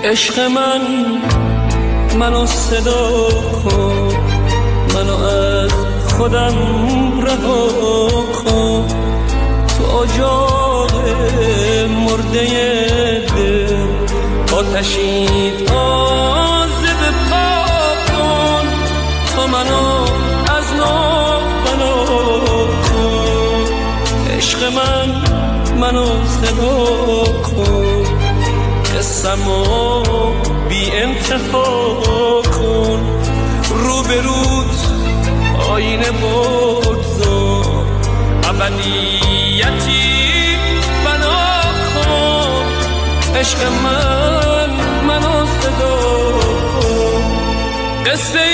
عشق منو صدا کن، منو از خودم رها کن. تو اجاق مرده دل آتشی تازه بپا کن. تو منو از نو بنا کن. عشق منو صدا کن، قصه‌مو بی انتها کن. رو به روت آینه بگذار، ابدیتی بنا کن. عشق منو صدا کن. قصه